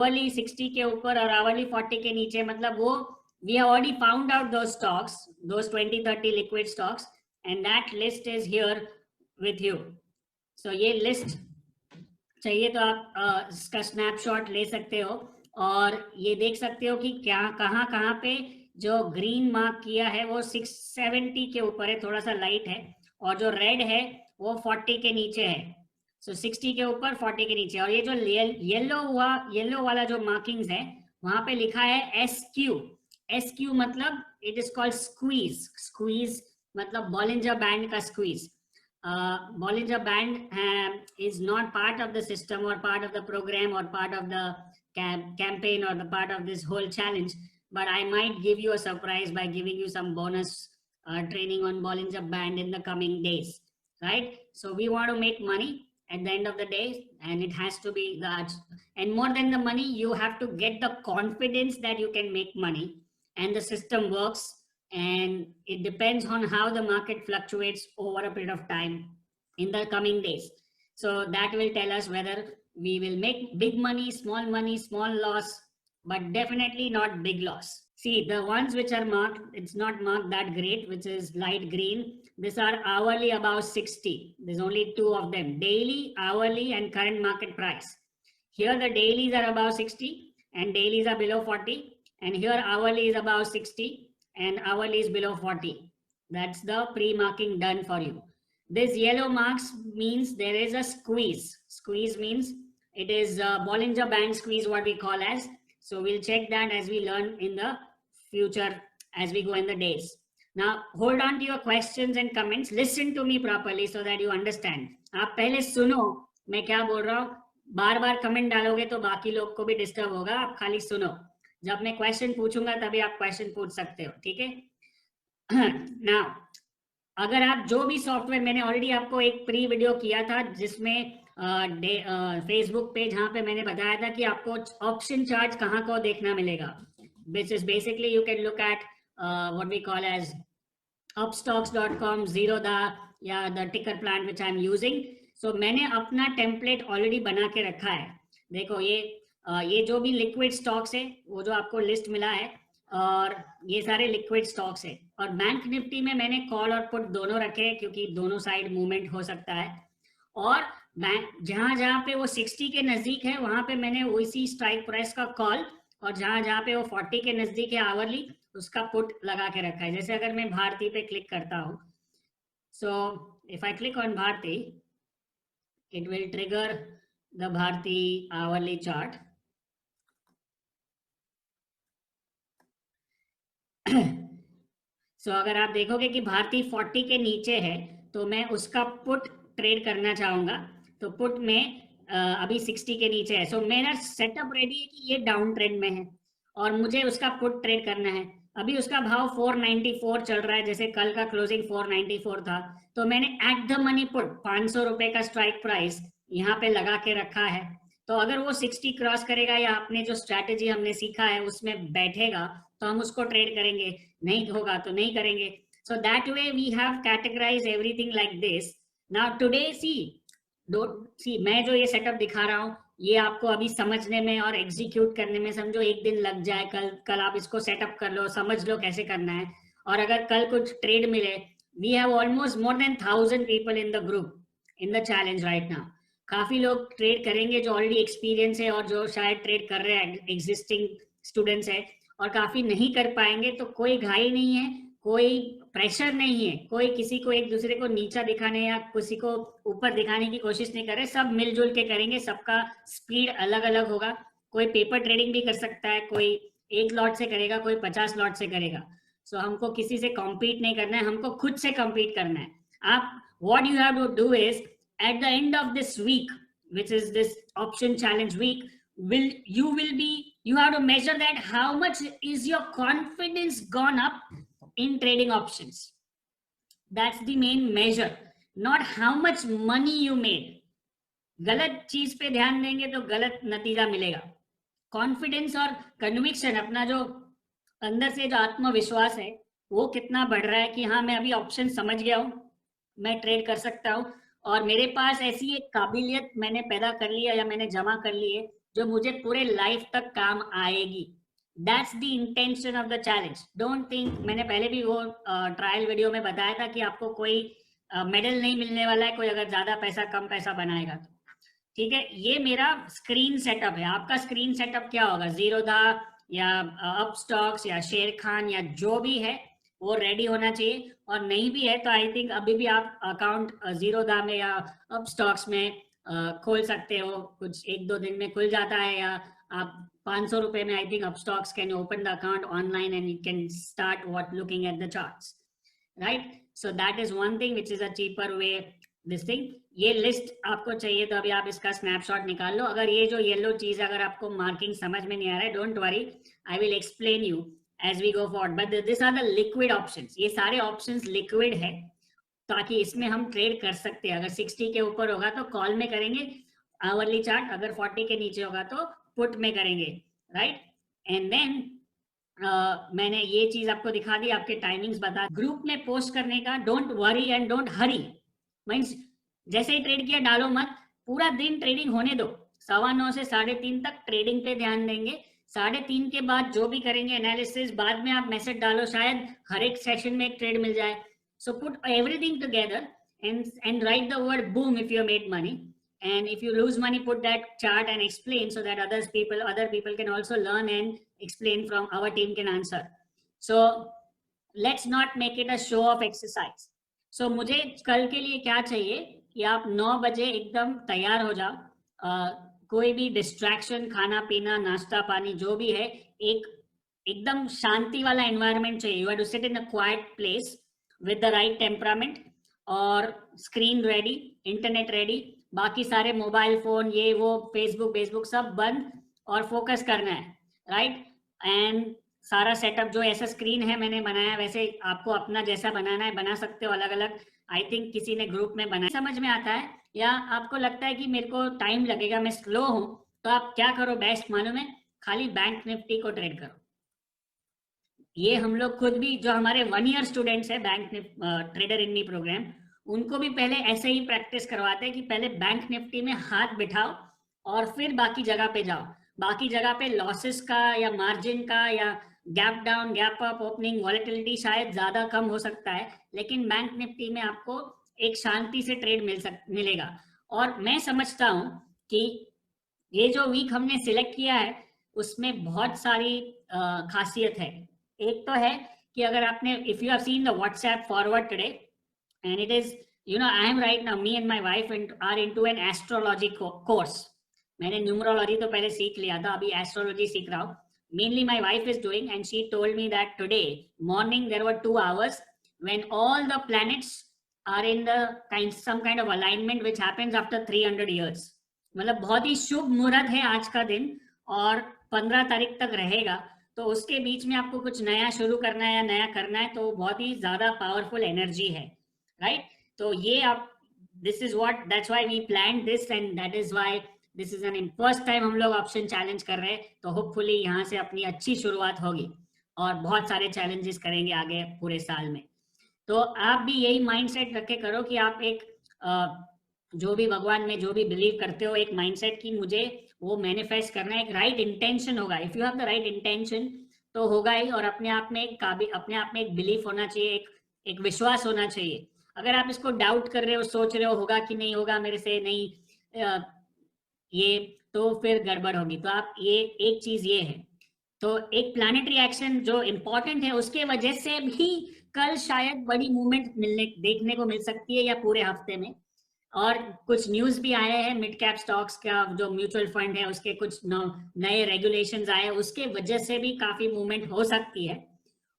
Hourly 60 के ऊपर और आवरली 40 के नीचे, मतलब वो we have already found out those stocks, those 20-30 liquid stocks, and that list is here with you. So ये लिस्ट चाहिए तो आप इसका स्नैपशॉट ले सकते हो और ये देख सकते हो कि क्या कहाँ कहाँ पे जो ग्रीन मार्क किया है वो 670 के ऊपर है, थोड़ा सा लाइट है, और जो रेड है वो 40 के नीचे है। सो 60 के ऊपर 40 के नीचे, और ये जो येलो वाला जो मार्किंग्स है वहां पे लिखा है SQ। SQ मतलब it is called squeeze. Squeeze मतलब बॉलिंजर बैंड का squeeze. Bollinger Band is not part of the system or part of the program or part of the campaign or the part of this whole challenge, but I might give you a surprise by giving you some bonus training on Bollinger Band in the coming days, right? So we want to make money at the end of the day, and it has to be that, and more than the money, you have to get the confidence that you can make money and the system works, and it depends on how the market fluctuates over a period of time in the coming days. So that will tell us whether we will make big money, small loss, but definitely not big loss. See, the ones which are marked, it's not marked that great, which is light green. These are hourly above 60. There's only two of them: daily, hourly, and current market price. Here the dailies are above 60 and dailies are below 40, and here hourly is above 60 and hourly is below 40. That's the pre-marking done for you. This yellow marks means there is a squeeze. Squeeze means it is a Bollinger Band squeeze, what we call as. So we'll check that as we learn in the future, as we go in the days. Now hold on to your questions and comments. Listen to me properly so that you understand. आप पहले सुनो मैं क्या बोल रहा हूँ, बार बार comment डालोगे तो बाकी लोग को भी डिस्टर्ब होगा, आप खाली सुनो। जब मैं क्वेश्चन पूछूंगा तभी आप क्वेश्चन पूछ सकते हो, ठीक है। नाउ अगर आप जो भी सॉफ्टवेयर, मैंने ऑलरेडी आपको एक प्री वीडियो किया था जिसमें फेसबुक पे, जहां पे मैंने बताया था कि आपको ऑप्शन चार्ट कहाँ को देखना मिलेगा, which is basically you can look at what we call as upstocks.com, Zerodha या the ticker plant which I'm using. So मैंने अपना टेम्पलेट ऑलरेडी बना के रखा है। देखो ये जो भी लिक्विड स्टॉक्स है वो जो आपको लिस्ट मिला है, और ये सारे लिक्विड स्टॉक्स है, और बैंक निफ्टी में मैंने कॉल और पुट दोनों रखे हैं क्योंकि दोनों साइड मूवमेंट हो सकता है। और बैंक जहां जहां पे वो 60 के नजदीक है वहां पे मैंने उसी स्ट्राइक प्राइस का कॉल, और जहां जहां पे वो 40 के नजदीक है आवरली, उसका पुट लगा के रखा है। जैसे अगर मैं भारती पे क्लिक करता हूं, so if I click on Bharti, it will trigger the Bharti hourly chart. So अगर आप देखोगे कि भारती 40 के नीचे है तो मैं उसका पुट ट्रेड करना चाहूंगा, तो पुट में अभी 60 के नीचे है। सो मेरा सेटअप रेडी है कि ये डाउन ट्रेंड में है और मुझे उसका पुट ट्रेड करना है। अभी उसका भाव 494 चल रहा है, जैसे कल का क्लोजिंग 494 था, तो मैंने एट द मनी पुट 500 रुपए का स्ट्राइक प्राइस यहाँ पे लगा के रखा है। तो अगर वो 60 क्रॉस करेगा या अपने जो स्ट्रैटेजी हमने सीखा है उसमें बैठेगा तो हम उसको ट्रेड करेंगे, नहीं होगा तो नहीं करेंगे। So that way we have categorize everything like this. Now today see मैं जो ये सेटअप दिखा रहा हूँ ये आपको अभी समझने में और एग्जीक्यूट करने में समझो एक दिन लग जाए। कल आप इसको सेटअप कर लो, समझ लो कैसे करना है, और अगर कल कुछ ट्रेड मिले, we have almost more than 1000 people in the group in the challenge right now. काफी लोग ट्रेड करेंगे जो ऑलरेडी एक्सपीरियंस है और जो शायद ट्रेड कर रहे हैं, एग्जिस्टिंग स्टूडेंट्स है, और काफी नहीं कर पाएंगे। तो कोई घाई नहीं है, कोई प्रेशर नहीं है, कोई किसी को एक दूसरे को नीचा दिखाने या किसी को ऊपर दिखाने की कोशिश नहीं कर रहे, सब मिलजुल के करेंगे। सबका स्पीड अलग अलग होगा, कोई पेपर ट्रेडिंग भी कर सकता है, कोई 1 लॉट से करेगा, कोई 50 लॉट से करेगा। सो हमको किसी से कॉम्पीट नहीं करना है, हमको खुद से कॉम्पीट करना है। आप what you have to do is at the end of this week, which is this option challenge week, you have to measure that how much is your confidence gone up in trading options. That's the main measure, not how much money you made. गलत चीज पे ध्यान देंगे तो गलत नतीजा मिलेगा। Confidence और कन्विक्शन, अपना जो अंदर से जो आत्मविश्वास है वो कितना बढ़ रहा है कि हाँ मैं अभी ऑप्शन समझ गया हूँ, मैं ट्रेड कर सकता हूँ, और मेरे पास ऐसी एक काबिलियत मैंने पैदा कर ली है या मैंने जमा कर ली है जो मुझे पूरे लाइफ तक काम आएगी। That's the intention of the challenge. Don't think, मैंने पहले भी वो ट्रायल वीडियो में बताया था कि आपको कोई मेडल नहीं मिलने वाला है कोई अगर ज्यादा पैसा कम पैसा बनाएगा तो। ठीक है, ये मेरा स्क्रीन सेटअप है। आपका स्क्रीन सेटअप क्या होगा? जीरोधा या अपस्टॉक्स या शेर खान या जो भी है वो रेडी होना चाहिए। और नहीं भी है तो आई थिंक अभी भी आप अकाउंट जीरोधा में या अपस्टॉक्स में खोल सकते हो, कुछ 1-2 दिन में खुल जाता है। या आप 500 रुपए में I think Upstox can open the account online and you can start what looking at the charts, right? So that is one thing which is a cheaper way this thing. ये लिस्ट आपको चाहिए तो अभी आप इसका snapshot निकाल लो। अगर ये जो येलो चीज अगर आपको मार्किंग समझ में नहीं आ रहा है, don't worry, I will explain you as we go forward. But this are the liquid options. ये सारे ऑप्शंस लिक्विड है ताकि इसमें हम ट्रेड कर सकते हैं। अगर 60 के ऊपर होगा तो कॉल में करेंगे आवरली चार्ट, अगर 40 के नीचे होगा तो पुट में करेंगे, राइट? एंड देन मैंने ये चीज आपको दिखा दी, आपके टाइमिंग्स बता। ग्रुप में पोस्ट करने का, don't worry and don't Hari. Means जैसे ही ट्रेड किया डालो मत, पूरा दिन ट्रेडिंग होने दो। 9:15 से 3:30 तक ट्रेडिंग पे ध्यान देंगे। 3:30 के बाद जो भी करेंगे एनालिसिस, बाद में आप मैसेज डालो, शायद हर एक सेशन में एक ट्रेड मिल जाए। So put everything together and write the word boom if you made money, and if you lose money put that chart and explain so that other people can also learn and explain from our team can answer. So let's not make it a show of exercise. So मुझे कल के लिए क्या चाहिए कि आप 9 बजे एकदम तैयार हो जाओ। कोई भी डिस्ट्रैक्शन, खाना पीना नाश्ता पानी जो भी है, एकदम शांति वाला एनवायरनमेंट चाहिए। You have to sit in a quiet place with the right temperament, और स्क्रीन रेडी, इंटरनेट रेडी, बाकी सारे मोबाइल फोन ये वो फेसबुक सब बंद, और फोकस करना है, राइट? एंड सारा सेटअप जो ऐसा स्क्रीन है मैंने बनाया, वैसे आपको अपना जैसा बनाना है बना सकते हो, अलग अलग। आई थिंक किसी ने ग्रुप में बनाया। समझ में आता है या आपको लगता है कि मेरे को टाइम लगेगा, मैं स्लो हूं, तो आप क्या करो बेस्ट मालूम है? खाली बैंक निफ्टी को ट्रेड करो। ये हम लोग खुद भी, जो हमारे 1 ईयर स्टूडेंट्स है bank trader in me program, उनको भी पहले ऐसे ही प्रैक्टिस करवाते हैं कि पहले बैंक निफ्टी में हाथ बिठाओ और फिर बाकी जगह पे जाओ। बाकी जगह पे लॉसेस का या मार्जिन का या gap down gap up opening volatility शायद ज्यादा कम हो सकता है, लेकिन बैंक निफ्टी में आपको एक शांति से ट्रेड मिलेगा। और मैं समझता हूं कि ये जो वीक हमने सिलेक्ट किया है उसमें बहुत सारी खासियत है। एक तो है कि अगर आपने, if you have seen the WhatsApp forward today, and it is, you know, I am right now, me and my wife are into an astrology course. मैंने न्यूमरोलॉजी तो पहले सीख लिया था, अभी एस्ट्रोलॉजी सीख रहा हूँ। Mainly my wife is doing, and she told me that today morning there were 2 hours when all the planets are in the some kind of alignment which happens after 300 years. मतलब बहुत ही शुभ मुहूर्त है आज का दिन, और 15 तारीख तक रहेगा। तो उसके बीच में आपको कुछ नया शुरू करना है या नया करना है, तो बहुत ही ज्यादा पावरफुल एनर्जी है, राइट? तो ये आप, this is what, that's why we plan this, and that is why this is an first time हम लोग ऑप्शन चैलेंज कर रहे हैं। तो होपफुली यहाँ से अपनी अच्छी शुरुआत होगी और बहुत सारे चैलेंजेस करेंगे आगे पूरे साल में। तो आप भी यही माइंडसेट रख के करो कि आप एक जो भी भगवान में जो भी बिलीव करते हो, एक माइंडसेट की मुझे वो मैनिफेस्ट करना है, एक राइट इंटेंशन होगा। If you have the right intention तो होगा ही, और अपने आप में एक बिलीफ होना चाहिए, एक विश्वास होना चाहिए। अगर आप इसको डाउट कर रहे हो, सोच रहे हो होगा कि नहीं होगा मेरे से, नहीं ये, तो फिर गड़बड़ होगी। तो आप ये एक चीज ये है, तो एक प्लैनेटरी एक्शन जो इंपॉर्टेंट है उसके वजह से भी कल शायद बड़ी मूवमेंट देखने को मिल सकती है, या पूरे हफ्ते में। और कुछ न्यूज भी आए हैं, मिड कैप स्टॉक्स का जो म्यूचुअल फंड है उसके कुछ नए रेगुलेशंस आए, उसके वजह से भी काफी मूवमेंट हो सकती है।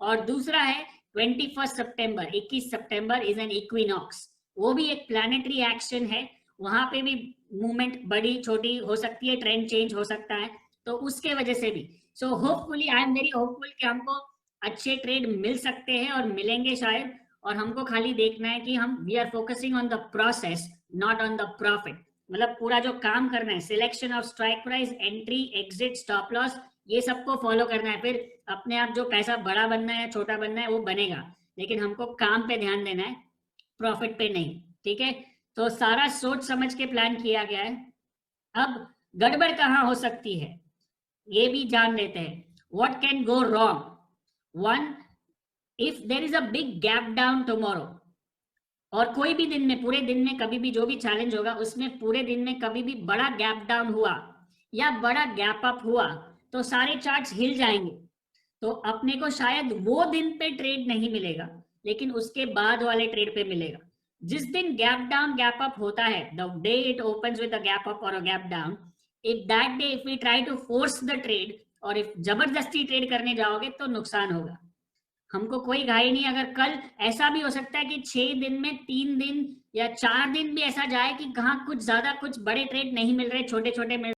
और दूसरा है 21 सितंबर, 21 सितंबर इज एन इक्विनॉक्स, वो भी एक प्लैनेटरी एक्शन है। वहां पे भी मूवमेंट बड़ी छोटी हो सकती है, ट्रेंड चेंज हो सकता है, तो उसके वजह से भी। So hopefully, I am very hopeful कि हमको अच्छे ट्रेड मिल सकते हैं और मिलेंगे शायद। और हमको खाली देखना है कि हम, we are focusing on the process not on the profit. मतलब पूरा जो काम करना है, selection of strike price, entry, exit, stop loss, ये सबको फॉलो करना है। फिर अपने आप जो पैसा बड़ा बनना है या छोटा बनना है वो बनेगा, लेकिन हमको काम पे ध्यान देना है, प्रॉफिट पे नहीं, ठीक है? तो सारा सोच समझ के प्लान किया गया है। अब गड़बड़ कहाँ हो सकती है ये भी जान लेते हैं. What can go wrong? One, if there is a big gap down tomorrow, और कोई भी दिन में, पूरे दिन में कभी भी जो भी चैलेंज होगा उसमें पूरे दिन में कभी भी बड़ा गैप डाउन हुआ या बड़ा गैप अप हुआ तो सारे चार्ट्स हिल जाएंगे. तो अपने को शायद वो दिन पे ट्रेड नहीं मिलेगा, लेकिन उसके बाद वाले ट्रेड पे मिलेगा. जिस दिन गैप डाउन गैप अप होता है, the day it opens with a gap up और a gap down, if that day if we try to force the trade, और इफ जबरदस्ती ट्रेड करने जाओगे तो नुकसान होगा. हमको कोई घाई नहीं. अगर कल ऐसा भी हो सकता है कि 6 दिन में 3 दिन या 4 दिन भी ऐसा जाए कि कहाँ कुछ ज्यादा कुछ बड़े ट्रेड नहीं मिल रहे, छोटे छोटे मिल